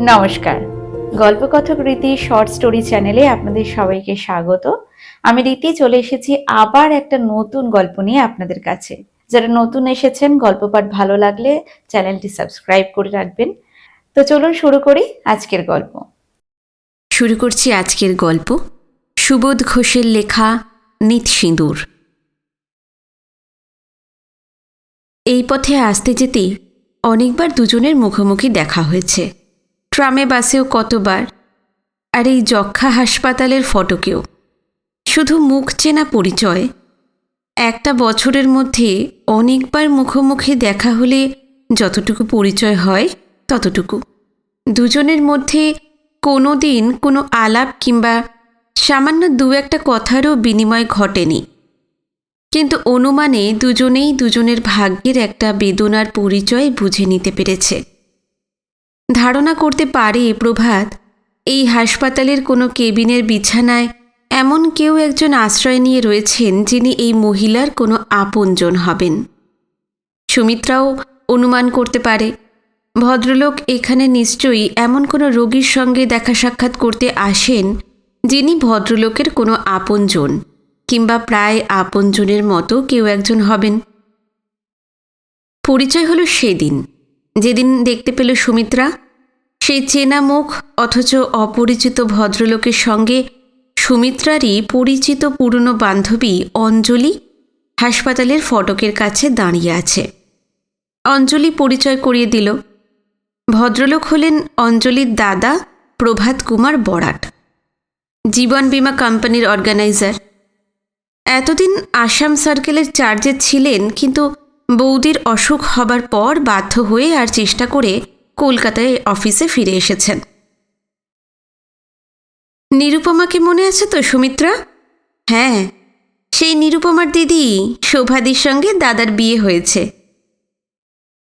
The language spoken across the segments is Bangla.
নমস্কার, গল্পকথক রীতি শর্ট স্টোরি চ্যানেলে আপনাদের সবাইকে স্বাগত। আমি রীতি চলে এসেছি আবার একটা নতুন গল্প নিয়ে আপনাদের কাছে। যারা নতুন এসেছেন, গল্প পাঠ ভালো লাগলে চ্যানেলটি সাবস্ক্রাইব করে রাখবেন। তো চলুন শুরু করি আজকের গল্প। শুরু করছি আজকের গল্প, সুবোধ ঘোষের লেখা নিত সিঁদুর। এই পথে আসতে যেতে অনেকবার দুজনের মুখোমুখি দেখা হয়েছে, ট্রামে বাসেও কতবার, আর এই যক্ষা হাসপাতালের ফটকেও। শুধু মুখ চেনা পরিচয়। একটা বছরের মধ্যে অনেকবার মুখোমুখি দেখা হলে যতটুকু পরিচয় হয় ততটুকু। দুজনের মধ্যে কোনো দিন কোনো আলাপ কিংবা সামান্য দু একটা কথারও বিনিময় ঘটেনি, কিন্তু অনুমানে দুজনেই দুজনের ভাগ্যের একটা বেদনার পরিচয় বুঝে নিতে পেরেছে। ধারণা করতে পারে প্রভাত এই হাসপাতালের কোনো কেবিনের বিছানায় এমন কেউ একজন আশ্রয় নিয়ে রয়েছেন যিনি এই মহিলার কোনো আপনজন হবেন। সুমিত্রাও অনুমান করতে পারে ভদ্রলোক এখানে নিশ্চয়ই এমন কোনো রোগীর সঙ্গে দেখা সাক্ষাৎ করতে আসেন যিনি ভদ্রলোকের কোনো আপনজন কিংবা প্রায় আপনজনের মতো কেউ একজন হবেন। পরিচয় হলো সেদিন, যেদিন দেখতে পেল সুমিত্রা সেই চেনা মুখ অথচ অপরিচিত ভদ্রলোকের সঙ্গে সুমিত্রারই পরিচিত পুরনো বান্ধবী অঞ্জলি হাসপাতালের ফটকের কাছে দাঁড়িয়ে আছে। অঞ্জলি পরিচয় করিয়ে দিল। ভদ্রলোক হলেন অঞ্জলির দাদা প্রভাত কুমার বরাট, জীবন বীমা কোম্পানির অর্গানাইজার। এতদিন আসাম সার্কেলের চার্জে ছিলেন, কিন্তু বৌদির অসুখ হবার পর বাধ্য হয়ে আর চেষ্টা করে কলকাতায় অফিসে ফিরে এসেছেন। নিরুপমাকে মনে আছে তো সুমিত্রা? হ্যাঁ, সেই নিরুপমার দিদি শোভাদির সঙ্গে দাদার বিয়ে হয়েছে।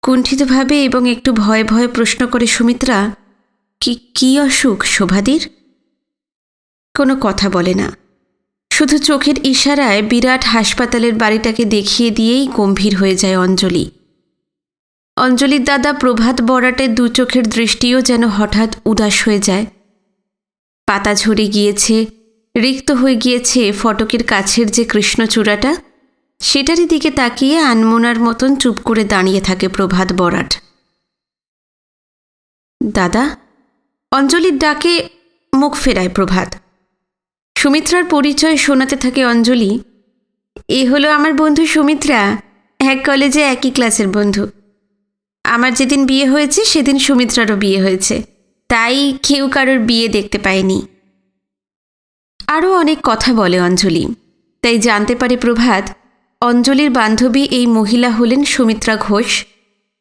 কুণ্ঠিতভাবে এবং একটু ভয়ে ভয়ে প্রশ্ন করে সুমিত্রা, কি অসুখ শোভাদির? কোনো কথা বলে না, শুধু চোখের ইশারায় বিরাট হাসপাতালের বাড়িটাকে দেখিয়ে দিয়েই গম্ভীর হয়ে যায় অঞ্জলি। অঞ্জলির দাদা প্রভাত বরাটের দু চোখের দৃষ্টিও যেন হঠাৎ উদাস হয়ে যায়। পাতা ঝরে গিয়েছে, রিক্ত হয়ে গিয়েছে ফটকের কাছের যে কৃষ্ণচূড়াটা, সেটারই দিকে তাকিয়ে আনমনার মতন চুপ করে দাঁড়িয়ে থাকে প্রভাত বরাট। দাদা, অঞ্জলির ডাকে মুখ ফেরায় প্রভাত। সুমিত্রার পরিচয় শোনাতে থাকে অঞ্জলি। এ হলো আমার বন্ধু সুমিত্রা, এক কলেজে একই ক্লাসের বন্ধু। আমার যেদিন বিয়ে হয়েছে সেদিন সুমিত্রারও বিয়ে হয়েছে, তাই কেউ কারোর বিয়ে দেখতে পায়নি। আরও অনেক কথা বলে অঞ্জলি। তাই জানতে পারে প্রভাত অঞ্জলির বান্ধবী এই মহিলা হলেন সুমিত্রা ঘোষ।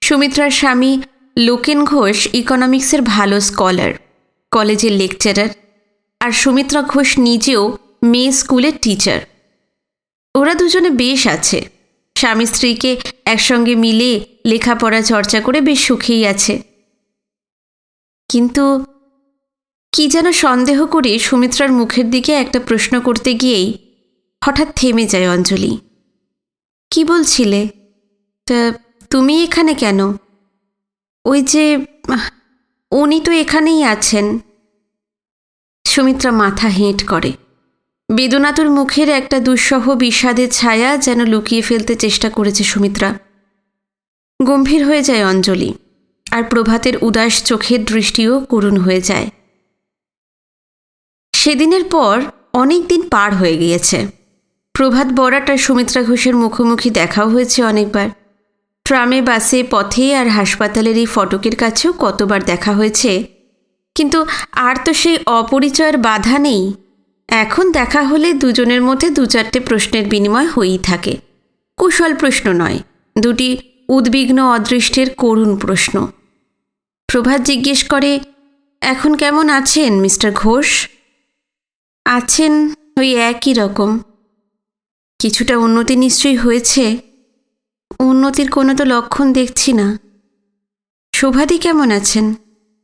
সুমিত্রার স্বামী লোকেন ঘোষ ইকোনমিক্সের ভালো স্কলার, কলেজের লেকচারার, আর সুমিত্রা ঘোষ নিজেও মেয়ে স্কুলের টিচার। ওরা দুজনে বেশ আছে, স্বামী স্ত্রীকে একসঙ্গে মিলে লেখাপড়া চর্চা করে বেশ সুখেই আছে। কিন্তু কি যেন সন্দেহ করে সুমিত্রার মুখের দিকে একটা প্রশ্ন করতে গিয়েই হঠাৎ থেমে যায় অঞ্জলি। কি বলছিলে? তা তুমি এখানে কেন? ওই যে উনি তো এখানেই আছেন। সুমিত্রা মাথা হেঁট করে। বেদনাতুর মুখের একটা দুঃসহ বিষাদের ছায়া যেন লুকিয়ে ফেলতে চেষ্টা করেছে সুমিত্রা। গম্ভীর হয়ে যায় অঞ্জলি, আর প্রভাতের উদাস চোখের দৃষ্টিও করুণ হয়ে যায়। সেদিনের পর অনেক দিন পার হয়ে গিয়েছে। প্রভাত বরাট আর সুমিত্রা ঘোষের মুখোমুখি দেখাও হয়েছে অনেকবার। ট্রামে, বাসে, পথে আর হাসপাতালের এই ফটকের কাছেও কতবার দেখা হয়েছে, কিন্তু আর তো সেই অপরিচয়ের বাধা নেই। এখন দেখা হলে দুজনের মধ্যে দু চারটে প্রশ্নের বিনিময় হয়েই থাকে। কুশল প্রশ্ন নয়, দুটি উদ্বিগ্ন অদৃষ্টের করুণ প্রশ্ন। প্রভাত জিজ্ঞেস করে, এখন কেমন আছেন মিস্টার ঘোষ? আছেন ওই একই রকম। কিছুটা উন্নতি নিশ্চয়ই হয়েছে? উন্নতির কোনো তো লক্ষণ দেখছি না। শোভাদি কেমন আছেন?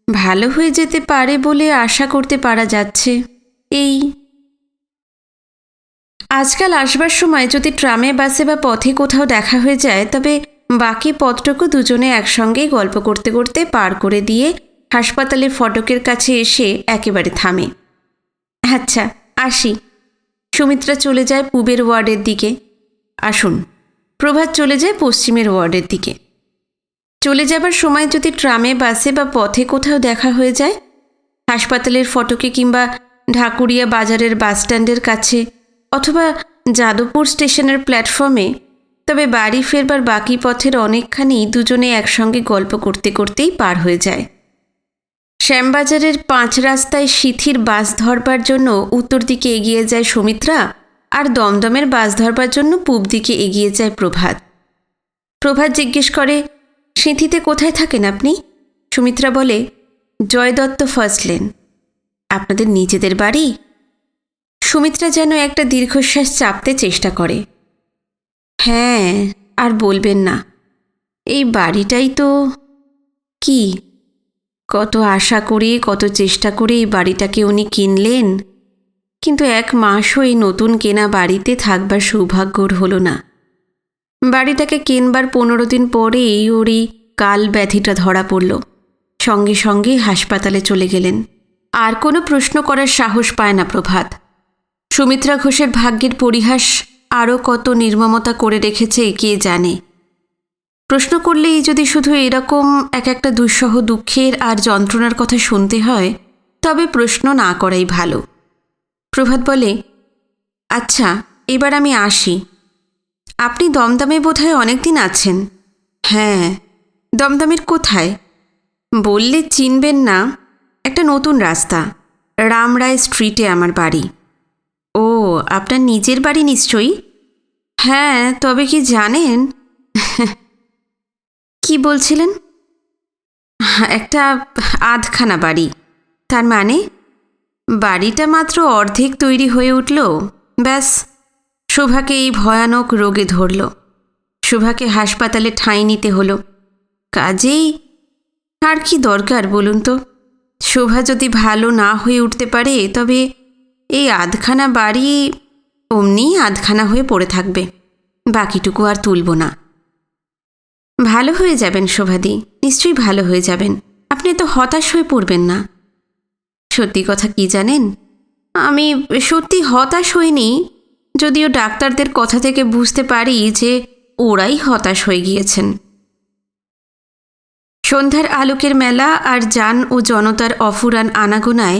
ভালো হয়ে যেতে পারে বলে আশা করতে পারা যাচ্ছে। এই আজকাল আসবার সময় যদি ট্রামে, বাসে বা পথে কোথাও দেখা হয়ে যায়, তবে বাকি পথটুকু দুজনে একসঙ্গেই গল্প করতে করতে পার করে দিয়ে হাসপাতালের ফটকের কাছে এসে একেবারে থামে। আচ্ছা, আসি। সুমিত্রা চলে যায় পূবের ওয়ার্ডের দিকে। আসুন। প্রভাত চলে যায় পশ্চিমের ওয়ার্ডের দিকে। চলে যাবার সময় যদি ট্রামে, বাসে বা পথে কোথাও দেখা হয়ে যায়, হাসপাতালের ফটকে কিংবা ঢাকুরিয়া বাজারের বাসস্ট্যান্ডের কাছে অথবা যাদবপুর স্টেশনের প্ল্যাটফর্মে, তবে বাড়ি ফেরবার বাকি পথের অনেকখানি দুজনে একসঙ্গে গল্প করতে করতেই পার হয়ে যায়। শ্যামবাজারের 5 রাস্তায় সিথির বাস ধরবার জন্য উত্তর দিকে এগিয়ে যায় সুমিত্রা, আর দমদমের বাস ধরবার জন্য পূব দিকে এগিয়ে যায় প্রভাত। প্রভাত জিজ্ঞেস করে, সিথিতে কোথায় থাকেন আপনি? সুমিত্রা বলে, জয় দত্ত ফার্স্ট লেন। আপনাদের নিজেদের বাড়ি? সুমিত্রা যেন একটা দীর্ঘশ্বাস চাপতে চেষ্টা করে। হ্যাঁ, আর বলবেন না। এই বাড়িটাই তো কি, কত আশা করে, কত চেষ্টা করে এই বাড়িটাকে উনি কিনলেন, কিন্তু 1 মাসও এই নতুন কেনা বাড়িতে থাকবার সৌভাগ্য ওর হলো না। বাড়িটাকে কেনবার 15 দিন পরেই ওরই কাল ব্যাধিটা ধরা পড়ল। সঙ্গে সঙ্গে হাসপাতালে চলে গেলেন। আর কোনো প্রশ্ন করার সাহস পায় না প্রভাত। সুমিত্রা ঘোষের ভাগ্যের পরিহাস আরও কত নির্মমতা করে রেখেছে কে জানে। প্রশ্ন করলেই যদি শুধু এরকম একটা দুঃসহ দুঃখের আর যন্ত্রণার কথা শুনতে হয়, তবে প্রশ্ন না করাই ভালো। প্রভাত বলে, আচ্ছা, এবার আমি আসি। আপনি দমদমে বোধহয় অনেক দিন আছেন? হ্যাঁ। দমদমের কোথায়? বললে চিনবেন না, একটা নতুন রাস্তা, রামরায় স্ট্রিটে আমার বাড়ি। ও, আপনার নিজের বাড়ি নিশ্চয়ই? হ্যাঁ, তবে কি জানেন? কি বলছিলেন? একটা আধখানা বাড়ি। তার মানে? বাড়িটা মাত্র অর্ধেক তৈরি হয়ে উঠল, ব্যাস শোভাকে এই ভয়ানক রোগে ধরল। শোভাকে হাসপাতালে ঠাঁই নিতে হলো। কাজেই আর কি দরকার বলুন তো? শোভা যদি ভালো না হয়ে উঠতে পারে, তবে এই আধখানা বাড়ি অমনি আধখানা হয়ে পড়ে থাকবে, বাকিটুকু আর তুলব না। ভালো হয়ে যাবেন শোভাদি, নিশ্চয়ই ভালো হয়ে যাবেন। আপনি তো হতাশ হয়ে পড়বেন না। সত্যি কথা কি জানেন, আমি সত্যি হতাশ হইনি, যদিও ডাক্তারদের কথা থেকে বুঝতে পারি যে ওরাই হতাশ হয়ে গিয়েছেন। সন্ধ্যার আলোকের মেলা আর যান ও জনতার অফুরান আনাগোনায়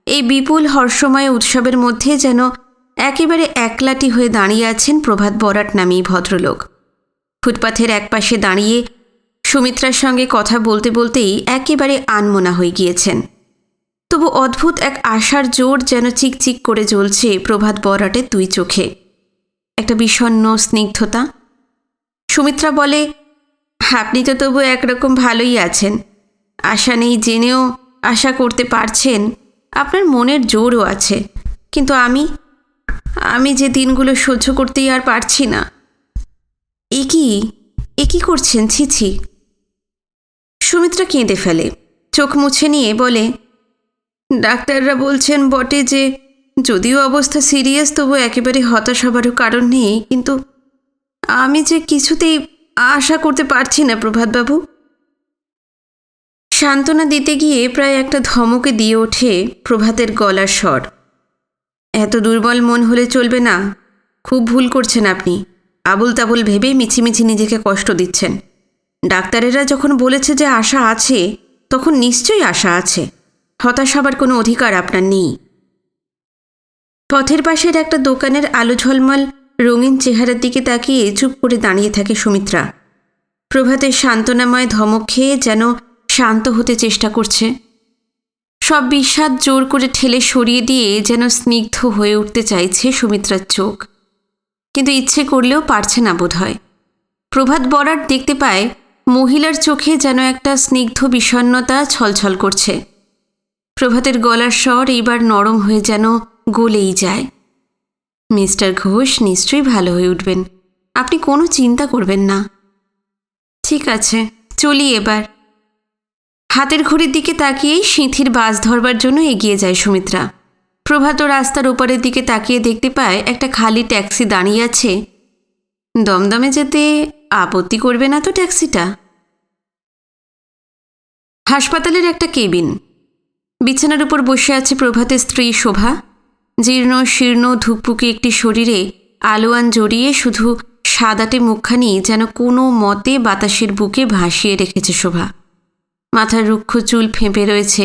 এই বিপুল হর্ষময় উৎসবের মধ্যে যেন একেবারে একলাটি হয়ে দাঁড়িয়ে আছেন প্রভাত বরাট নামী ভদ্রলোক। ফুটপাথের একপাশে দাঁড়িয়ে সুমিত্রার সঙ্গে কথা বলতে বলতেই একেবারে আনমনা হয়ে গিয়েছেন। তবু অদ্ভুত এক আশার জোর যেন চিকচিক করে জ্বলছে প্রভাত বরাটের 2 চোখে, একটা বিষণ্ণ স্নিগ্ধতা। সুমিত্রা বলে, আপনি তো তবু একরকম ভালোই আছেন। আশা নেই জেনেও আশা করতে পারছেন, আপনার মনের জোরও আছে। কিন্তু আমি যে দিনগুলো সহ্য করতেই আর পারছি না। এ কি করছেন? ছি। সুমিত্রা কেঁদে ফেলে, চোখ মুছে নিয়ে বলে, ডাক্তাররা বলছেন বটে যে যদিও অবস্থা সিরিয়াস, তবু একেবারে হতাশ হবারও কারণ নেই, কিন্তু আমি যে কিছুতেই আশা করতে পারছি না প্রভাতবাবু। সান্ত্বনা দিতে গিয়ে প্রায় একটা ধমকে দিয়ে ওঠে প্রভাতের গলার স্বর। এত দুর্বল মন হলে চলবে না, খুব ভুল করছেন আপনি। আবুল তাবুল ভেবে মিছিমিছি নিজেকে কষ্ট দিচ্ছেন। ডাক্তারেরা যখন বলেছে যে আশা আছে, তখন নিশ্চয়ই আশা আছে। হতাশ হবার কোনো অধিকার আপনার নেই। পথের পাশের একটা দোকানের আলো ঝলমল রঙিন চেহারার দিকে তাকিয়ে চুপ করে দাঁড়িয়ে থাকে সুমিত্রা। প্রভাতের সান্ত্বনাময় ধমক খেয়ে যেন শান্ত হতে চেষ্টা করছে। সব বিষাদ জোর করে ঠেলে সরিয়ে দিয়ে যেন স্নিগ্ধ হয়ে উঠতে চাইছে সুমিত্রার চোখ, কিন্তু ইচ্ছে করলেও পারছে না বোধহয়। প্রভাত বরাট দেখতে পায় মহিলার চোখে যেন একটা স্নিগ্ধ বিষণ্ণতা ছলছল করছে। প্রভাতের গলার স্বর এইবার নরম হয়ে যেন গলেই যায়। মিস্টার ঘোষ নিশ্চয়ই ভালো হয়ে উঠবেন, আপনি কোনো চিন্তা করবেন না। ঠিক আছে, চলি এবার। হাতের ঘড়ির দিকে তাকিয়েই সিঁথির বাস ধরবার জন্য এগিয়ে যায় সুমিত্রা। প্রভাত রাস্তার ওপারের দিকে তাকিয়ে দেখতে পায় একটা খালি ট্যাক্সি দাঁড়িয়ে আছে। দমদমে যেতে আপত্তি করবে না তো ট্যাক্সিটা? হাসপাতালের একটা কেবিন। বিছানার উপর বসে আছে প্রভাতের স্ত্রী শোভা। জীর্ণ শীর্ণ ধুকপুকে একটি শরীরে আলোয়ান জড়িয়ে শুধু সাদাটে মুখখানি যেন কোনো মতে বাতাসের বুকে ভাসিয়ে রেখেছে শোভা। মাথার রুক্ষ চুল ফেঁপে রয়েছে,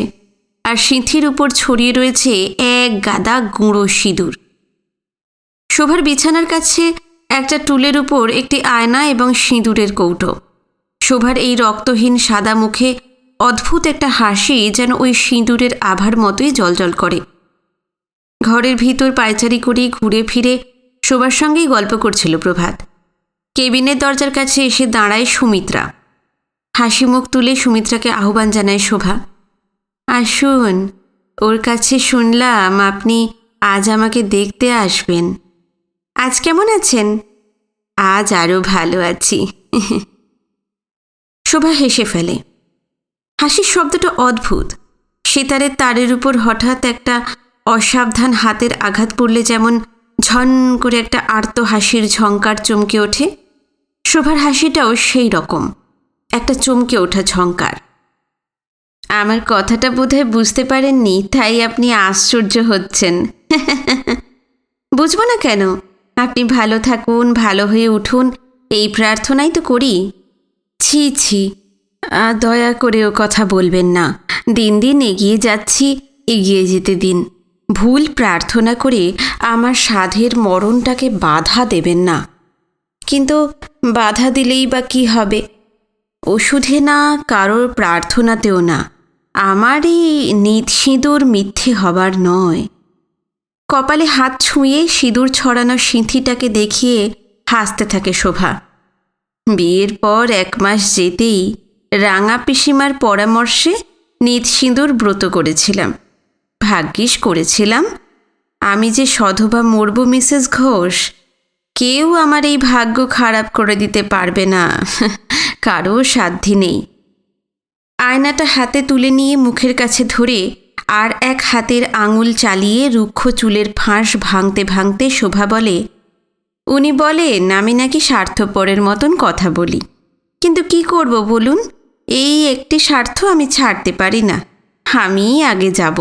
আর সিঁথির উপর ছড়িয়ে রয়েছে এক গাদা গুঁড়ো সিঁদুর। শোভার বিছানার কাছে একটা টুলের উপর একটি আয়না এবং সিঁদুরের কৌটো। শোভার এই রক্তহীন সাদা মুখে অদ্ভুত একটা হাসি যেন ওই সিঁদুরের আভার মতোই জ্বলজ্বল করে। ঘরের ভিতর পায়চারি করে ঘুরে ফিরে শোভার সঙ্গেই গল্প করছিল প্রভাত। কেবিনের দরজার কাছে এসে দাঁড়ায় সুমিত্রা। হাসি মুখ তুলে সুমিত্রাকে আহ্বান জানায় শোভা। আসুন, ওর কাছে শুনলাম আপনি আজ আমাকে দেখতে আসবেন। আজ কেমন আছেন? আজ আরও ভালো আছি। শোভা হেসে ফেলে। হাসির শব্দটা অদ্ভুত। সেতারের তারের উপর হঠাৎ একটা অসাবধান হাতের আঘাত পড়লে যেমন ঝন করে একটা আর্ত হাসির ঝঙ্কার চমকে ওঠে, শোভার হাসিটাও সেই রকম, একটা চমকে ওঠা ঝঙ্কার। আমার কথাটা বোধহয় বুঝতে পারেননি, তাই আপনি আশ্চর্য হচ্ছেন। বুঝবো না কেন? আপনি ভালো থাকুন, ভালো হয়ে উঠুন, এই প্রার্থনাই তো করি। ছি ছি, দয়া করেও কথা বলবেন না। দিন দিন এগিয়ে যাচ্ছি, এগিয়ে যেতে দিন। ভুল প্রার্থনা করে আমার সাধের মরণটাকে বাধা দেবেন না। কিন্তু বাধা দিলেই বা কি হবে? ওষুধে না, কারোর প্রার্থনাতেও না। আমার এই নিত সিঁদুর মিথ্যে হবার নয়। কপালে হাত ছুঁয়ে সিঁদুর ছড়ানো সিঁথিটাকে দেখিয়ে হাসতে থাকে শোভা। বিয়ের পর 1 মাস যেতেই রাঙা পিসিমার পরামর্শে নিত সিঁদুর ব্রত করেছিলাম। ভাগ্যিস করেছিলাম। আমি যে সধবা মরব মিসেস ঘোষ, কেউ আমার এই ভাগ্য খারাপ করে দিতে পারবে না, কারো সাধ্যি নেই। আয়নাটা হাতে তুলে নিয়ে মুখের কাছে ধরে আর এক হাতের আঙুল চালিয়ে রুক্ষ চুলের ফাঁস ভাঙতে ভাঙতে শোভা বলে, উনি বলেন আমি নাকি স্বার্থপরের মতন কথা বলি, কিন্তু কি করব বলুন? এই একটি স্বার্থ আমি ছাড়তে পারি না। আমিই আগে যাব।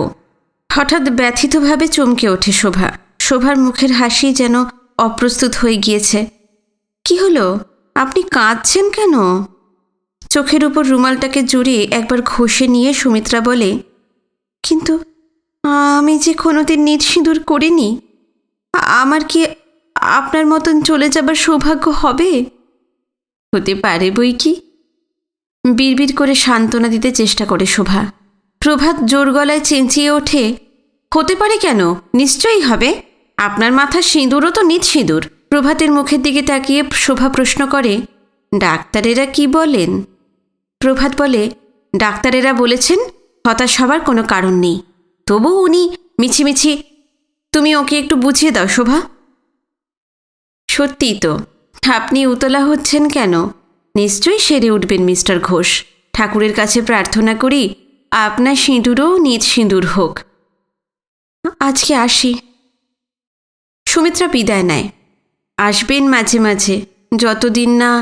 হঠাৎ ব্যথিতভাবে চমকে ওঠে শোভা। শোভার মুখের হাসি যেন অপ্রস্তুত হয়ে গিয়েছে। কি হলো? আপনি কাঁদছেন কেন? চোখের উপর রুমালটাকে জড়িয়ে একবার ঘষে নিয়ে সুমিত্রা বলে, কিন্তু আমি যে কোনোদিন নিজ সিঁদুর করিনি। আমার কি আপনার মতন চলে যাবার সৌভাগ্য হবে? হতে পারে বই কি। বিড়বিড় করে সান্ত্বনা দিতে চেষ্টা করে শোভা। প্রভাত জোর গলায় চেঁচিয়ে ওঠে, হতে পারে কেন? নিশ্চয়ই হবে। আপনার মাথার সিঁদুরও তো নিজ সিঁদুর। প্রভাতের মুখের দিকে তাকিয়ে শোভা প্রশ্ন করে, ডাক্তারেরা কি বলেন? প্রভাত বলে, ডাক্তারেরা বলেছেন হতাশ হবার কোনো কারণ নেই। তবু উনি মিছিমিছি। তুমি ওকে একটু বুঝিয়ে দাও শোভা। সত্যিই তো, আপনি উতলা হচ্ছেন কেন? নিশ্চয়ই সেরে উঠবেন মিস্টার ঘোষ। ঠাকুরের কাছে প্রার্থনা করি আপনার সিঁদুরও নিজ সিঁদুর হোক। আজকে আসি। সুমিত্রা বিদায় নেয়। আসবেন মাঝে মাঝে, যতদিন না।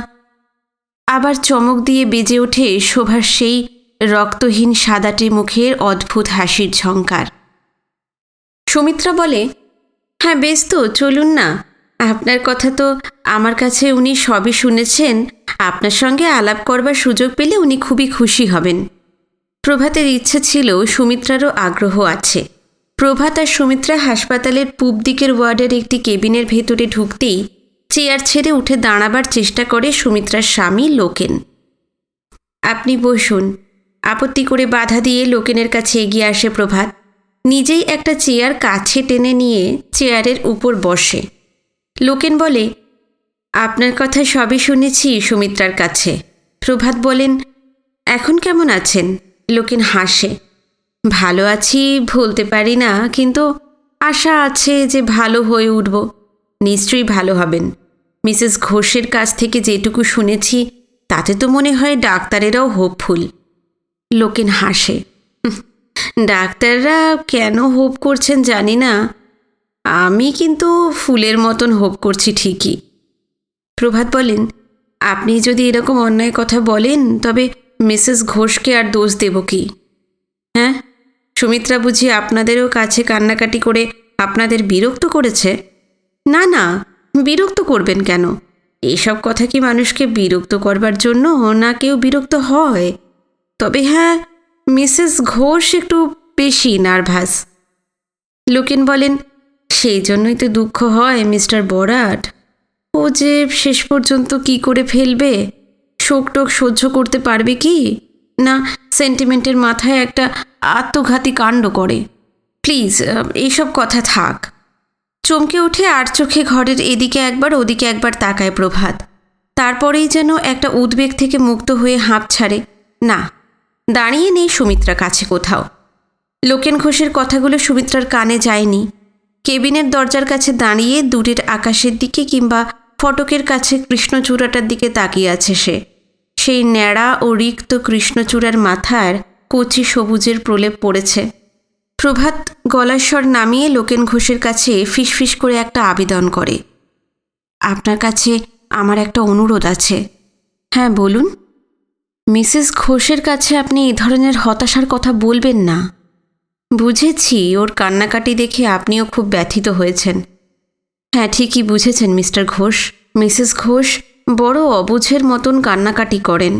আবার চমক দিয়ে বেজে ওঠে শোভার সেই রক্তহীন সাদাটে মুখের অদ্ভুত হাসির ঝঙ্কার। সুমিত্রা বলে, হ্যাঁ বেশ তো, চলুন না। আপনার কথা তো আমার কাছে উনি সবই শুনেছেন। আপনার সঙ্গে আলাপ করবার সুযোগ পেলে উনি খুবই খুশি হবেন। প্রভাতের ইচ্ছে ছিল, সুমিত্রারও আগ্রহ আছে। প্রভাত আর সুমিত্রা হাসপাতালের পূব দিকের ওয়ার্ডের একটি কেবিনের ভেতরে ঢুকতেই চেয়ার ছেড়ে উঠে দাঁড়াবার চেষ্টা করে সুমিত্রার স্বামী লোকেন। আপনি বসুন। আপত্তি করে বাধা দিয়ে লোকেনের কাছে এগিয়ে আসে প্রভাত। নিজেই একটা চেয়ার কাছে টেনে নিয়ে চেয়ারের উপর বসে। লোকেন বলে, আপনার কথা সবই শুনেছি সুমিত্রার কাছে। প্রভাত বলেন, এখন কেমন আছেন? লোকেন হাসে, ভালো আছি বলতে পারি না, কিন্তু আশা আছে যে ভালো হয়ে উঠব। নিশ্চয়ই ভালো হবেন। মিসেস ঘোষের কাছ থেকে যেটুকু শুনেছি তাতে তো মনে হয় ডাক্তারেরাও হোপফুল। লোকেন হাসে, ডাক্তাররা কেন হোপ করছেন জানি না, আমি কিন্তু ফুলের মতন হোপ করছি ঠিকই। প্রভাত বলেন, আপনি যদি এরকম অন্যায় কথা বলেন তবে মিসেস ঘোষকে আর দোষ দেব কি? হ্যাঁ, সুমিত্রা বুঝি আপনাদেরও কাছে কান্নাকাটি করে আপনাদের বিরক্ত করেছে? না না, বিরক্ত করবেন কেন? এইসব কথা কি মানুষকে বিরক্ত করবার জন্য, না কেউ বিরক্ত হয়? তবে হ্যাঁ, মিসেস ঘোষ একটু বেশি নার্ভাস। লোকেন বলেন, সেই জন্যই তো দুঃখ হয় মিস্টার বরাট। ও যে শেষ পর্যন্ত কি করে ফেলবে, শোক টোক সহ্য করতে পারবে কি না সেন্টিমেন্টের মাথায় একটা আত্মঘাতী কাণ্ড করে। প্লিজ এইসব কথা থাক। চমকে উঠে আর চোখে ঘরের এদিকে একবার ওদিকে একবার তাকায় প্রভাত। তারপরেই যেন একটা উদ্বেগ থেকে মুক্ত হয়ে হাঁপ ছাড়ে। না, দাঁড়িয়ে নেই সুমিত্রা কাছে কোথাও। লোকেন ঘোষের কথাগুলো সুমিত্রার কানে যায়নি। কেবিনের দরজার কাছে দাঁড়িয়ে দূরের আকাশের দিকে কিংবা ফটকের কাছে কৃষ্ণচূড়াটার দিকে তাকিয়ে আছে সে। সেই ন্যাড়া ও রিক্ত কৃষ্ণচূড়ার মাথার কচি সবুজের প্রলেপ পড়েছে। প্রভাত গলার স্বর নামিয়ে লোকেন ঘোষের কাছে ফিসফিস করে একটা আবেদন করে। আপনার কাছে আমার একটা অনুরোধ আছে। হ্যাঁ বলুন। মিসেস ঘোষের কাছে আপনি এই ধরনের হতাশার কথা বলবেন না। বুঝেছি, ওর কান্নাকাটি দেখে আপনিও খুব ব্যথিত হয়েছেন। হ্যাঁ, ঠিকই বুঝেছেন মিস্টার ঘোষ। মিসেস ঘোষ বড় অবুঝের মতন কান্নাকাটি করেন।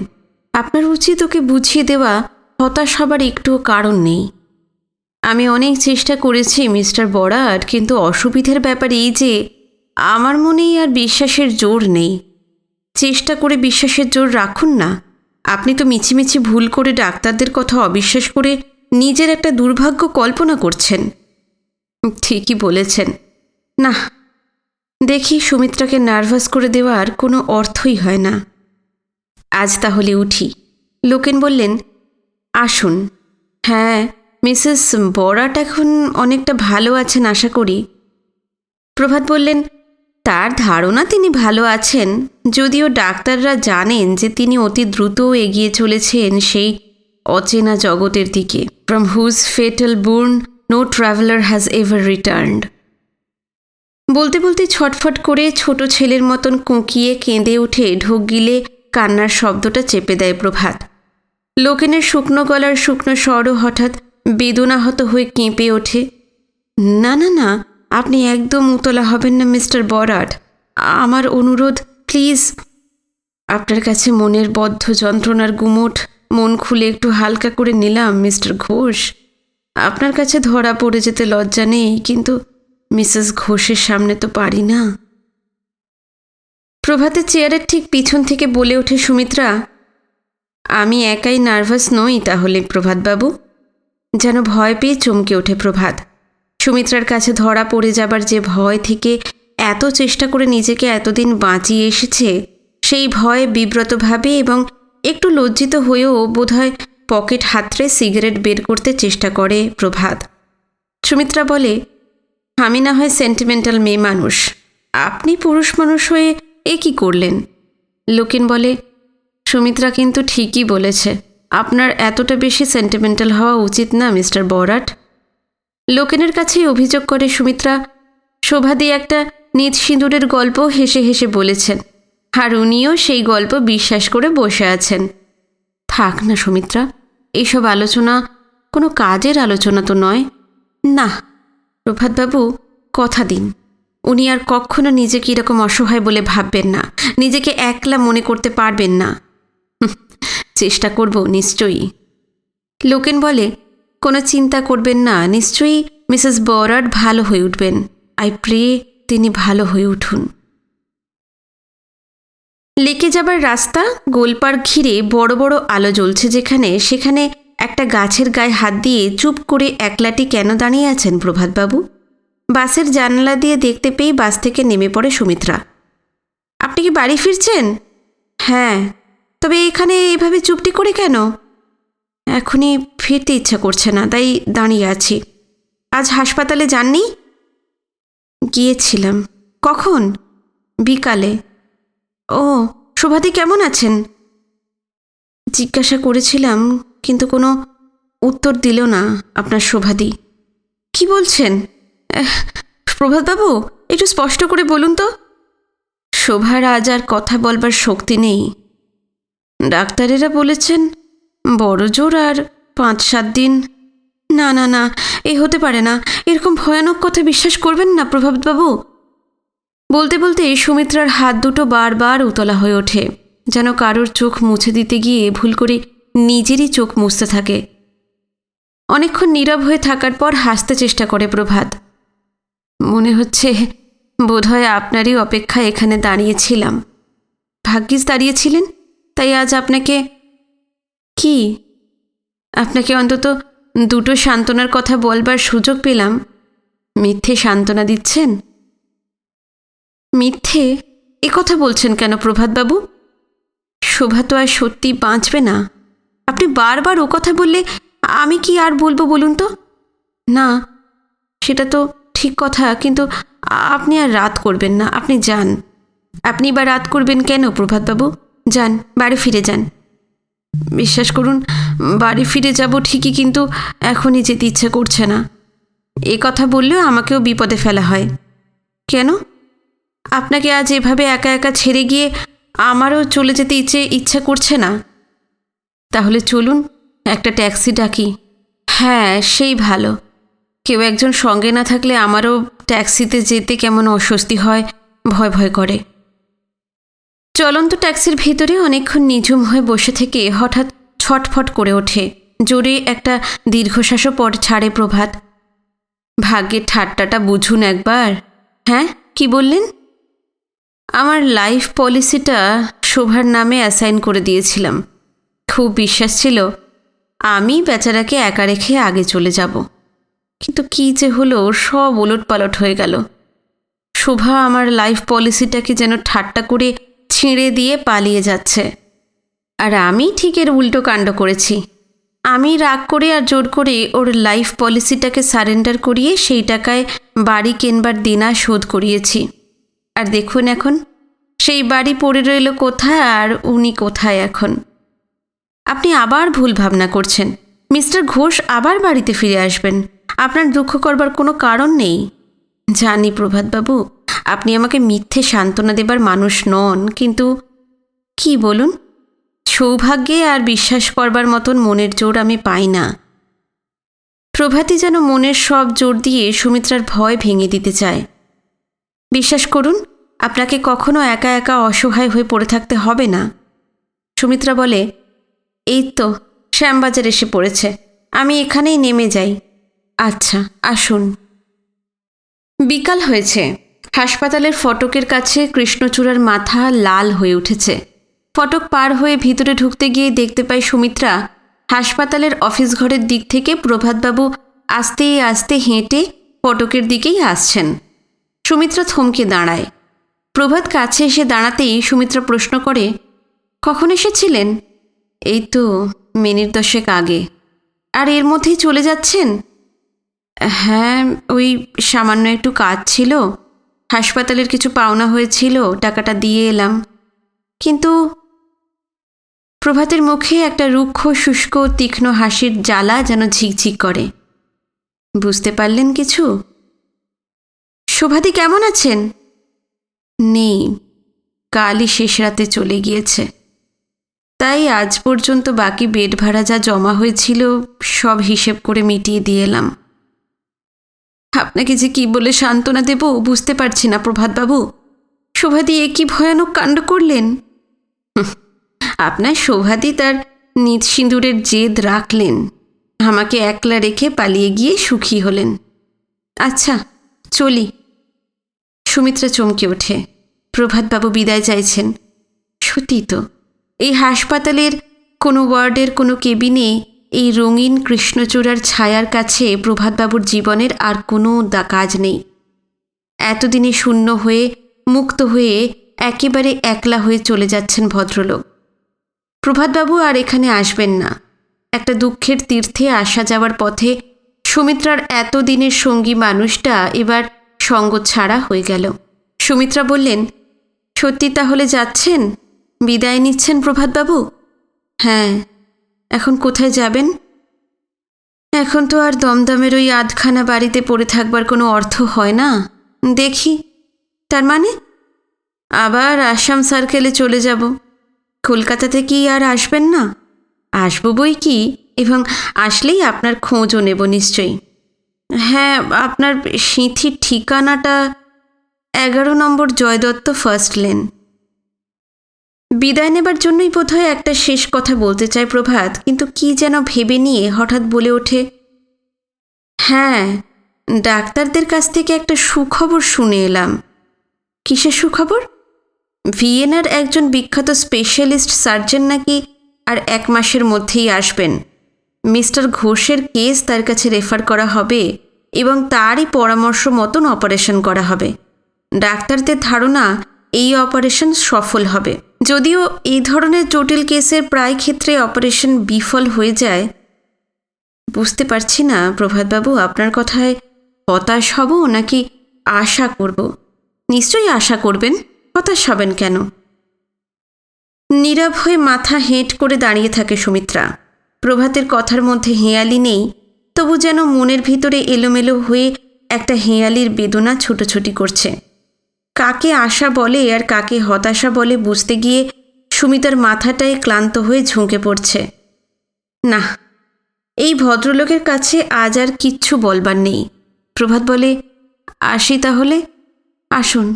আপনার উচিত ওকে বুঝিয়ে দেওয়া হতাশ হবার একটুও কারণ নেই। আমি অনেক চেষ্টা করেছি মিস্টার বরাট, কিন্তু অসুবিধার ব্যাপার এই যে আমার মনেই আর বিশ্বাসের জোর নেই। চেষ্টা করে বিশ্বাসের জোর রাখুন না। আপনি তো মিছিমিছি ভুল করে ডাক্তারদের কথা অবিশ্বাস করে নিজের একটা দুর্ভাগ্য কল্পনা করছেন। ঠিকই বলেছেন। না, দেখি সুমিত্রাকে নার্ভাস করে দেওয়ার কোনো অর্থই হয় না। আজ তাহলে উঠি। লোকেন বললেন, আসুন। হ্যাঁ, মিসেস বরাট এখন অনেকটা ভালো আছেন আশা করি। প্রভাত বললেন, তার ধারণা তিনি ভালো আছেন, যদিও ডাক্তাররা জানেন যে তিনি অতি দ্রুত এগিয়ে চলেছেন সেই অচেনা জগতের দিকে, from whose fatal bourn no traveller has ever returned. বলতে বলতে ছটফট করে ছোট ছেলের মতন কুঁকিয়ে কেঁদে উঠে ঢোক গিলে কান্নার শব্দটা চেপে দেয় প্রভাত। লোকেনের শুকনো গলার শুকনো স্বরও হঠাৎ বেদনাহত হয়ে কেঁপে ওঠে। না না না, আপনি একদম উতলা হবেন না মিস্টার বরাট। আমার অনুরোধ, প্লিজ। আপনার কাছে মনের বদ্ধ যন্ত্রণার গুমোট মন খুলে একটু হালকা করে নিলাম মিস্টার ঘোষ। আপনার কাছে ধরা পড়ে যেতে লজ্জা নেই, কিন্তু মিসেস ঘোষের সামনে তো পারি না। প্রভাতের চেয়ারের ঠিক পিছন থেকে বলে ওঠে সুমিত্রা, আমি একাই নার্ভাস নই তাহলে প্রভাতবাবু। যেন ভয় পেয়ে চমকে ওঠে প্রভাত। সুমিত্রার কাছে ধরা পড়ে যাবার যে ভয় থেকে এত চেষ্টা করে নিজেকে এতদিন বাঁচিয়ে এসেছে, সেই ভয়ে বিব্রতভাবে এবং একটু লজ্জিত হয়েও বোধহয় পকেট হাতড়ে সিগারেট বের করতে চেষ্টা করে প্রভাত। সুমিত্রা বলে, আমি না হয় সেন্টিমেন্টাল মেয়ে মানুষ, আপনি পুরুষ মানুষ হয়ে এ কি করলেন? লোকেন বলে, সুমিত্রা কিন্তু ঠিকই বলেছে, আপনার এতটা বেশি সেন্টিমেন্টাল হওয়া উচিত না মিস্টার বরাট। লোকেনের কাছেই অভিযোগ করে সুমিত্রা। শোভা দিয়ে একটা নিজ সিঁদুরের গল্প হেসে হেসে বলেছেন, আর উনিও সেই গল্প বিশ্বাস করে বসে আছেন। থাক না সুমিত্রা, এইসব আলোচনা কোনো কাজের আলোচনা তো নয়। না প্রভাতবাবু, কথা দিন উনি আর কখনো নিজেকে এরকম অসহায় বলে ভাববেন না, নিজেকে একলা মনে করতে পারবেন না। চেষ্টা করব নিশ্চয়ই। লোকেন বলে, কোনো চিন্তা করবেন না, নিশ্চয়ই মিসেস বরাট ভালো হয়ে উঠবেন। আই প্রে তিনি ভালো হয়ে উঠুন। লেকে যাবার রাস্তা গোলপাড় ঘিরে বড় বড় আলো জ্বলছে যেখানে সেখানে একটা গাছের গায়ে হাত দিয়ে চুপ করে একলাটি কেন দাঁড়িয়ে আছেন প্রভাতবাবু? বাসের জানালা দিয়ে দেখতে পেয়ে বাস থেকে নেমে পড়ে সুমিত্রা। আপনি কি বাড়ি ফিরছেন? হ্যাঁ, তবে এখানে এইভাবে চুপটি করে কেন? এখনই ফিরতে ইচ্ছা করছে না, তাই দাঁড়িয়ে আছি। আজ হাসপাতালে যাননি? গিয়েছিলাম। কখন? বিকালে। ও, শোভাদি কেমন আছেন? জিজ্ঞাসা করেছিলাম, কিন্তু কোনো উত্তর দিল না আপনার শোভাদি। কি বলছেন প্রভাতবাবু, একটু স্পষ্ট করে বলুন তো। শোভার আজ আর কথা বলবার শক্তি নেই। ডাক্তারেরা বলেছেন বড় জোর আর 5-7 দিন। না না না, এই হতে পারে না। এরকম ভয়ানক কথা বিশ্বাস করবেন না প্রভাতবাবু। বলতে বলতে সুমিত্রার হাত দুটো বারবার উতলা হয়ে ওঠে, যেন কারোর চোখ মুছে দিতে গিয়ে ভুল করে নিজেরই চোখ মুছতে থাকে। অনেকক্ষণ নীরব হয়ে থাকার পর হাসতে চেষ্টা করে প্রভাত। মনে হচ্ছে বোধহয় আপনারই অপেক্ষায় এখানে দাঁড়িয়েছিলাম। ভাগ্যিস দাঁড়িয়েছিলেন, তাই আজ আপনাকে কি আপনাকে অন্তত দুটো সান্ত্বনার কথা বলবার সুযোগ পেলাম। মিথ্যে সান্ত্বনা দিচ্ছেন? মিথ্যে? এ কথা বলছেন কেন প্রভাতবাবু? শোভা তো আর সত্যি বাঁচবে না। আপনি বারবার ও কথা বললে আমি কি আর বলবো বলুন তো? না, সেটা তো ঠিক কথা, কিন্তু আপনি আর রাত করবেন না। আপনি যান। আপনি বা রাত করবেন কেন প্রভাতবাবু? যান, বাড়ি ফিরে যান। বিশ্বাস করুন, বাড়ি ফিরে যাব ঠিকই, কিন্তু এখনই যেতে ইচ্ছে করছে না। এ কথা বললেও আমাকেও বিপদে ফেলা হয়। কেন? আপনাকে আজ এভাবে একা একা ছেড়ে গিয়ে আমারও চলে যেতে ইচ্ছে করছে না। তাহলে চলুন, একটা ট্যাক্সি ডাকি। হ্যাঁ, সেই ভালো। কেউ একজন সঙ্গে না থাকলে আমারও ট্যাক্সিতে যেতে কেমন অস্বস্তি হয়, ভয় ভয় করে। চলন্ত ট্যাক্সির ভিতরে অনেকক্ষণ নিঝুম হয়ে বসে থেকে হঠাৎ ছটফট করে ওঠে। জোরে একটা দীর্ঘশ্বাসও পর ছাড়ে প্রভাত। ভাগ্যের ঠাট্টাটা বুঝুন একবার। হ্যাঁ, কি বললেন? আমার লাইফ পলিসিটা শোভার নামে অ্যাসাইন করে দিয়েছিলাম। খুব বিশ্বাস ছিল আমি বেচারাকে একা রেখে আগে চলে যাব, কিন্তু কী যে হলো, সব ওলটপালট হয়ে গেল। শোভা আমার লাইফ পলিসিটাকে যেন ঠাট্টা করে ছিঁড়ে দিয়ে পালিয়ে যাচ্ছে, আর আমি ঠিক এর উল্টো কাণ্ড করেছি। আমি রাগ করে আর জোর করে ওর লাইফ পলিসিটাকে সারেন্ডার করিয়ে সেই টাকায় বাড়ি কেনবার দেনা শোধ করিয়েছি। আর দেখুন এখন সেই বাড়ি পড়ে রইল কোথায়, আর উনি কোথায় এখন। আপনি আবার ভুল ভাবনা করছেন। মিস্টার ঘোষ আবার বাড়িতে ফিরে আসবেন। আপনার দুঃখ করবার কোনো কারণ নেই। জানি প্রভাতবাবু, আপনি আমাকে মিথ্যে সান্ত্বনা দেবার মানুষ নন, কিন্তু কি বলুন, সৌভাগ্যে আর বিশ্বাস করবার মতন মনের জোর আমি পাই না। প্রভাতী যেন মনের সব জোর দিয়ে সুমিত্রার ভয় ভেঙে দিতে চায়। বিশ্বাস করুন, আপনাকে কখনো একা একা অসহায় হয়ে পড়ে থাকতে হবে না। সুমিত্রা বলে, এই তো শ্যামবাজার এসে পড়েছে, আমি এখানেই নেমে যাই। আচ্ছা, আসুন। বিকাল হয়েছে। হাসপাতালের ফটকের কাছে কৃষ্ণচূড়ার মাথা লাল হয়ে উঠেছে। ফটক পার হয়ে ভিতরে ঢুকতে গিয়ে দেখতে পাই সুমিত্রা হাসপাতালের অফিস ঘরের দিক থেকে প্রভাতবাবু আস্তে আস্তে হেঁটে ফটকের দিকেই আসছেন। সুমিত্রা থমকে দাঁড়ায়। প্রভাত কাছে এসে দাঁড়াতেই সুমিত্রা প্রশ্ন করে, কখন এসেছিলেন? এই তো মিনিট 10 আগে। আর এর মধ্যেই চলে যাচ্ছেন? হ্যাঁ, ওই সামান্য একটু কাজ ছিল, হাসপাতালের কিছু পাওনা হয়েছিল, টাকাটা দিয়ে এলাম। কিন্তু প্রভাতের মুখে একটা রুক্ষ শুষ্ক তীক্ষ্ণ হাসির জ্বালা যেন ঝিকঝিক করে। বুঝতে পারলেন কিছু? শোভাদি কেমন আছেন? নেই, কালই শেষ রাতে চলে গিয়েছে। তাই আজ পর্যন্ত বাকি বেড ভাড়া যা জমা হয়েছিল সব হিসেব করে মিটিয়ে দিয়ে এলাম। আপনাকে যে কি বলে সান্ত্বনা দেব বুঝতে পারছি না প্রভাতবাবু। শোভাদি এ কি ভয়ানক কাণ্ড করলেন। আপনার শোভাদি তার নিজ সিঁদুরের জেদ রাখলেন, আমাকে একলা রেখে পালিয়ে গিয়ে সুখী হলেন। আচ্ছা, চলি। সুমিত্রা চমকে ওঠে। প্রভাতবাবু বিদায় চাইছেন। সত্যি তো, এই হাসপাতালের কোনো ওয়ার্ডের কোনো কেবিনে এই রঙিন কৃষ্ণচূড়ার ছায়ার কাছে প্রভাতবাবুর জীবনের আর কোনো কাজ নেই। এতদিনে শূন্য হয়ে মুক্ত হয়ে একেবারে একলা হয়ে চলে যাচ্ছেন ভদ্রলোক। প্রভাতবাবু আর এখানে আসবেন না। একটা দুঃখের তীর্থে আসা যাওয়ার পথে সুমিত্রার এতদিনের সঙ্গী মানুষটা এবার সঙ্গ ছাড়া হয়ে গেল। সুমিত্রা বললেন, সত্যি তাহলে যাচ্ছেন? বিদায় নিচ্ছেন প্রভাতবাবু? হ্যাঁ। এখন কোথায় যাবেন? এখন তো আর দমদমের ওই আধখানা বাড়িতে পড়ে থাকবার কোনো অর্থ হয় না। দেখি। তার মানে? আবার আসাম সার্কেলে চলে যাব। কলকাতা থেকেই আর আসবেন না? আসবো বই কি, এবং আসলেই আপনার খোঁজও নেব নিশ্চয়ই। হ্যাঁ, আপনার সিঁথির ঠিকানাটা 11 নম্বর জয়দত্ত ফার্স্ট লেন। বিদায় নেবার জন্যই বোধহয় একটা শেষ কথা বলতে চায় প্রভাত, কিন্তু কি যেন ভেবে নিয়ে হঠাৎ বলে ওঠে, হ্যাঁ, ডাক্তারদের কাছ থেকে একটা সুখবর শুনে এলাম। কিসের সুখবর? ভিয়েনার একজন বিখ্যাত স্পেশালিস্ট সার্জন নাকি আর 1 মাসের মধ্যেই আসবেন। মিস্টার ঘোষের কেস তার কাছে রেফার করা হবে এবং তারই পরামর্শ মতন অপারেশন করা হবে। ডাক্তারদের ধারণা এই অপারেশন সফল হবে। যদিও এই ধরনের জটিল কেসের প্রায় ক্ষেত্রে অপারেশন বিফল হয়ে যায়। বুঝতে পারছি না প্রভাতবাবু, আপনার কথায় হতাশ হব নাকি আশা করব? নিশ্চয়ই আশা করবেন, হতাশ হবেন কেন? নীরব হয়ে মাথা হেঁট করে দাঁড়িয়ে থাকে সুমিত্রা। প্রভাতের কথার মধ্যে হেঁয়ালি নেই, তবু যেন মনের ভিতরে এলোমেলো হয়ে একটা হেঁয়ালির বেদনা ছুটোছুটি করছে। কাকে আশা বলে আর কাকে হতাশা বলে বুঝতে গিয়ে সুমিতার মাথাটায় ক্লান্ত হয়ে ঝুঁকে পড়ছে। না, এই ভদ্রলোকের কাছে আজ আর কিচ্ছু বলবার নেই। প্রভাত বলে, আসি তাহলে। আসুন।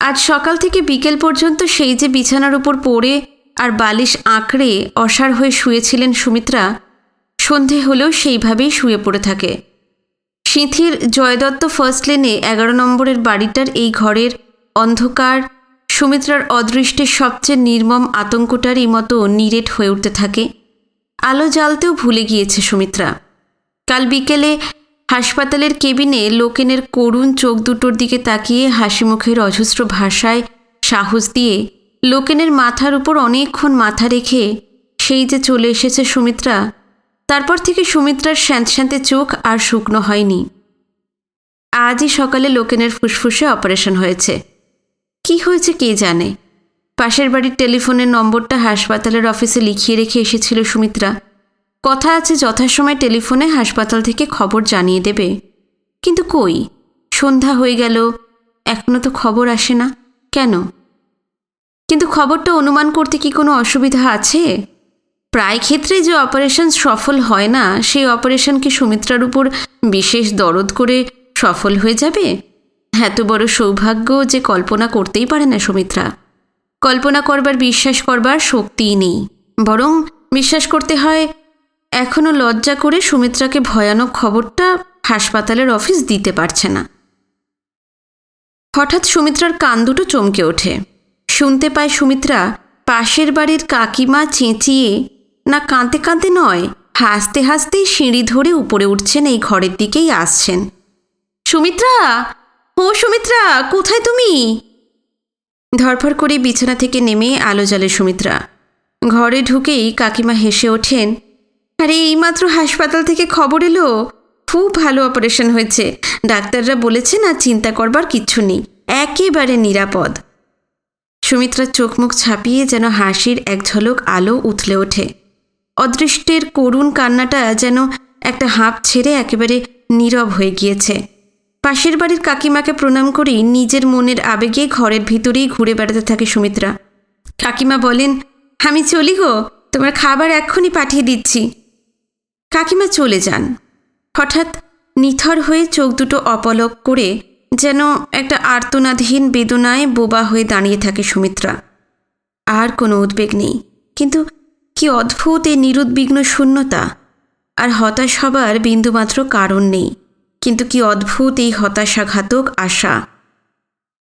আজ সকাল থেকে বিকেল পর্যন্ত সেই যে বিছানার উপর পড়ে আর বালিশ আঁকড়ে অসাড় হয়ে শুয়েছিলেন সুমিত্রা, সন্ধে হলেও সেইভাবেই শুয়ে পড়ে থাকে। সিঁথির জয়দত্ত ফার্স্ট লেনে 11 নম্বরের বাড়িটার এই ঘরের অন্ধকার সুমিত্রার অদৃষ্টের সবচেয়ে নির্মম আতঙ্কটারই মতো নিরেট হয়ে উঠতে থাকে। আলো জ্বালতেও ভুলে গিয়েছে সুমিত্রা। কাল বিকেলে হাসপাতালের কেবিনে লোকেনের করুণ চোখ দুটোর দিকে তাকিয়ে হাসি মুখের অজস্র ভাষায় সাহস দিয়ে লোকেনের মাথার উপর অনেকক্ষণ মাথা রেখে সেই যে চলে এসেছে সুমিত্রা, তারপর থেকে সুমিত্রার স্যাঁতস্যাঁতে চোখ আর শুকনো হয়নি। আজই সকালে লোকেনের ফুসফুসে অপারেশন হয়েছে। কি হয়েছে কে জানে। পাশের বাড়ির টেলিফোনের নম্বরটা হাসপাতালের অফিসে লিখিয়ে রেখে এসেছিল সুমিত্রা। কথা আছে যথাসময় টেলিফোনে হাসপাতাল থেকে খবর জানিয়ে দেবে। কিন্তু কই, সন্ধ্যা হয়ে গেল, এখনো তো খবর আসে না কেন? কিন্তু খবরটা অনুমান করতে কি কোনো অসুবিধা আছে? প্রায় ক্ষেত্রে যে অপারেশন সফল হয় না, সেই অপারেশন কি সুমিত্রার উপর বিশেষ দরদ করে সফল হয়ে যাবে? এত বড় সৌভাগ্য যে কল্পনা করতেই পারে না সুমিত্রা। কল্পনা করবার, বিশ্বাস করবার শক্তিই নেই। বরং বিশ্বাস করতে হয় এখনও লজ্জা করে সুমিত্রাকে ভয়ানক খবরটা হাসপাতালের অফিস দিতে পারছে না। হঠাৎ সুমিত্রার কান দুটো চমকে ওঠে। শুনতে পায় সুমিত্রা পাশের বাড়ির কাকিমা চেঁচিয়ে, না কাঁদতে কাঁদতে নয়, হাসতে হাসতেই সিঁড়ি ধরে উপরে উঠছেন, এই ঘরের দিকেই আসছেন। সুমিত্রা, ও সুমিত্রা, কোথায় তুমি? ধরফর করে বিছানা থেকে নেমে আলো জ্বালে সুমিত্রা। ঘরে ঢুকেই কাকিমা হেসে ওঠেন, আরে এইমাত্র হাসপাতাল থেকে খবর এলো, খুব ভালো অপারেশন হয়েছে। ডাক্তাররা বলেছেন আর চিন্তা করবার কিচ্ছু নেই, একেবারে নিরাপদ। সুমিত্রার চোখ মুখ ছাপিয়ে যেন হাসির এক ঝলক আলো উথলে ওঠে। অদৃষ্টের করুণ কান্নাটা যেন একটা হাঁপ ছেড়ে একেবারে নীরব হয়ে গিয়েছে। পাশের বাড়ির কাকিমাকে প্রণাম করেই নিজের মনের আবেগে ঘরের ভিতরেই ঘুরে বেড়াতে থাকে সুমিত্রা। কাকিমা বলেন, আমি চলি গো, তোমার খাবার এক্ষুনি পাঠিয়ে দিচ্ছি। কাকিমা চলে যান। হঠাৎ নিথর হয়ে চোখ দুটো অপলক করে যেন একটা আর্তনাদহীন বেদনায় বোবা হয়ে দাঁড়িয়ে থাকে সুমিত্রা। আর কোনো উদ্বেগ নেই, কিন্তু কি অদ্ভুত এই নিরুদ্বিগ্ন শূন্যতা। আর হতাশ হবার বিন্দুমাত্র কারণ নেই, কিন্তু কি অদ্ভুত এই হতাশাঘাতক আশা।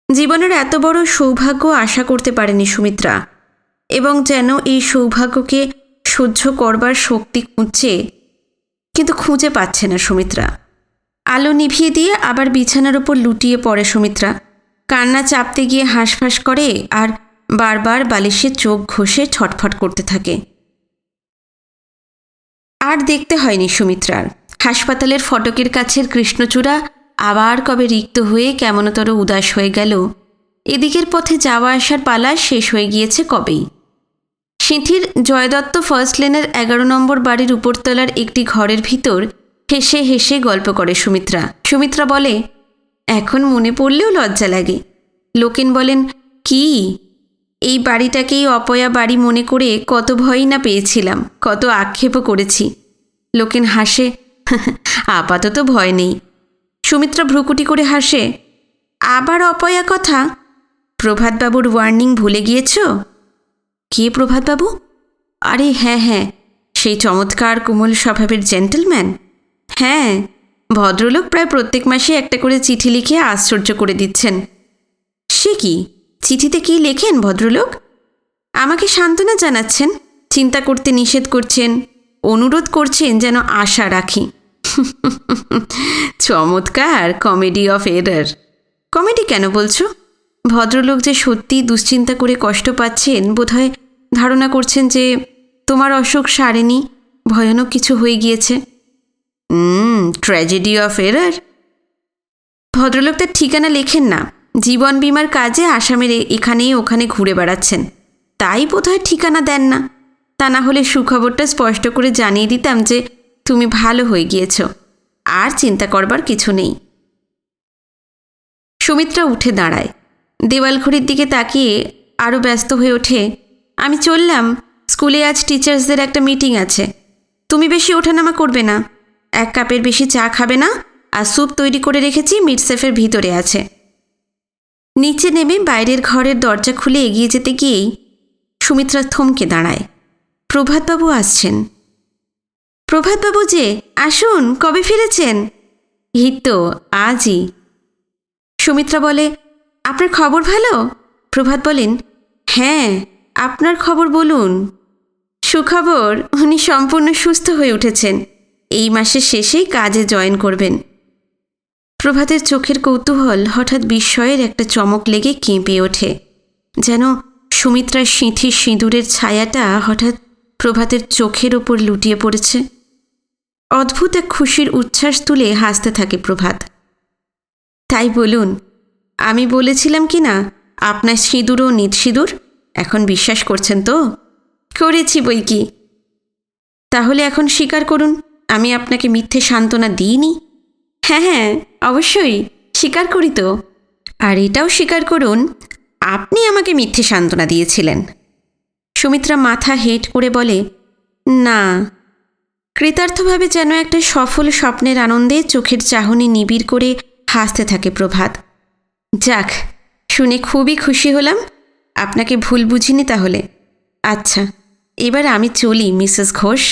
জীবনের এত বড় সৌভাগ্য আশা করতে পারেনি সুমিত্রা, এবং যেন এই সৌভাগ্যকে সহ্য করবার শক্তি খুঁজছে, কিন্তু খুঁজে পাচ্ছে না সুমিত্রা। আলো নিভিয়ে দিয়ে আবার বিছানার উপর লুটিয়ে পড়ে সুমিত্রা। কান্না চাপতে গিয়ে হাঁসফাঁস করে আর বারবার বালিশে চোখ ঘষে ছটফট করতে থাকে। আর দেখতে হয়নি সুমিত্রার। হাসপাতালের ফটকের কাছের কৃষ্ণচূড়া আবার কবে রিক্ত হয়ে কেমনতর উদাস হয়ে গেল। এদিকের পথে যাওয়া আসার পালা শেষ হয়ে গিয়েছে কবেই। সিঁথির জয়দত্ত ফার্স্ট লেনের 11 নম্বর বাড়ির উপরতলার একটি ঘরের ভিতর হেসে হেসে গল্প করে সুমিত্রা। সুমিত্রা বলে, এখন মনে পড়লেও লজ্জা লাগে। লোকেন বলেন, কি এই বাড়িটাকেই অপয়া বাড়ি মনে করে কত ভয়ই না পেয়েছিলাম, কত আক্ষেপও করেছি। লোকেন হাসে, আপাতত ভয় নেই। সুমিত্রা ভ্রুকুটি করে হাসে। আবার অপয়া কথা? প্রভাতবাবুর ওয়ার্নিং ভুলে গিয়েছ? কে প্রভাতবাবু? আরে হ্যাঁ, সেই চমৎকার কোমল স্বভাবের জেন্টলম্যান। হ্যাঁ, ভদ্রলোক প্রায় প্রত্যেক মাসে একটা করে চিঠি লিখে আশ্চর্য করে দিচ্ছেন। সে কি? চিঠিতে কি লেখেন ভদ্রলোক? আমাকে সান্ত্বনা জানাচ্ছেন, চিন্তা করতে নিষেধ করছেন, অনুরোধ করছেন যেন আশা রাখি। চমৎকার কমেডি অফ এরার। কমেডি কেন বলছো? ভদ্রলোক যে সত্যিই দুশ্চিন্তা করে কষ্ট পাচ্ছেন, বোধহয় ধারণা করছেন যে তোমার অসুখ সারেনি, ভয়ানক কিছু হয়ে গিয়েছে। Tragedy of error. ভদ্রলোক তার ঠিকানা লেখেন না, জীবন বীমার কাজে আসামের এখানে ওখানে ঘুরে বেড়াচ্ছেন, তাই বোধহয় ঠিকানা দেন না। তা না হলে সুখবরটা স্পষ্ট করে জানিয়ে দিতাম যে তুমি ভালো হয়ে গিয়েছ, আর চিন্তা করবার কিছু নেই। সুমিত্রা উঠে দাঁড়ায়, দেওয়াল ঘড়ির দিকে তাকিয়ে আরও ব্যস্ত হয়ে ওঠে। আমি চললাম, স্কুলে আজ টিচার্সদের একটা মিটিং আছে। তুমি বেশি ওঠানামা করবে না, 1 কাপের বেশি চা খাবে না, আর স্যুপ তৈরি করে রেখেছি মিডসেফের ভিতরে আছে। নিচে নেমে বাইরের ঘরের দরজা খুলে এগিয়ে যেতে গিয়েই সুমিত্রা থমকে দাঁড়ায়। প্রভাতবাবু আসছেন। প্রভাতবাবু যে, আসুন, কবে ফিরেছেন? এই তো আজই। সুমিত্রা বলে, আপনার খবর ভালো? প্রভাত বলেন, হ্যাঁ, আপনার খবর বলুন। সুখবর, উনি সম্পূর্ণ সুস্থ হয়ে উঠেছেন, এই মাসের শেষেই কাজে জয়েন করবেন। প্রভাতের চোখের কৌতূহল হঠাৎ বিস্ময়ের একটা চমক লেগে কেঁপে ওঠে, যেন সুমিত্রার সিঁথির সিঁদুরের ছায়াটা হঠাৎ প্রভাতের চোখের ওপর লুটিয়ে পড়েছে। অদ্ভুত এক খুশির উচ্ছ্বাস তুলে হাসতে থাকে প্রভাত। তাই বলুন, আমি বলেছিলাম কি না আপনার সিঁদুরও নিত সিঁদুর? এখন বিশ্বাস করছেন তো? করেছি বই কি। তাহলে এখন স্বীকার করুন, আমি আপনাকে মিথ্যে সান্ত্বনা দিইনি। হ্যাঁ, অবশ্যই স্বীকার করি তো। আর এটাও স্বীকার করুন, আপনি আমাকে মিথ্যে সান্ত্বনা দিয়েছিলেন। সুমিত্রা মাথা হেঁট করে বলে, না। কৃতার্থভাবে যেন একটা সফল স্বপ্নের আনন্দে চোখের চাহনি নিবিড় করে হাসতে থাকে প্রভাত। যাক, শুনে খুবই খুশি হলাম। আপনাকে ভুল বুঝিনি তাহলে। আচ্ছা, এবার আমি চলি মিসেস ঘোষ।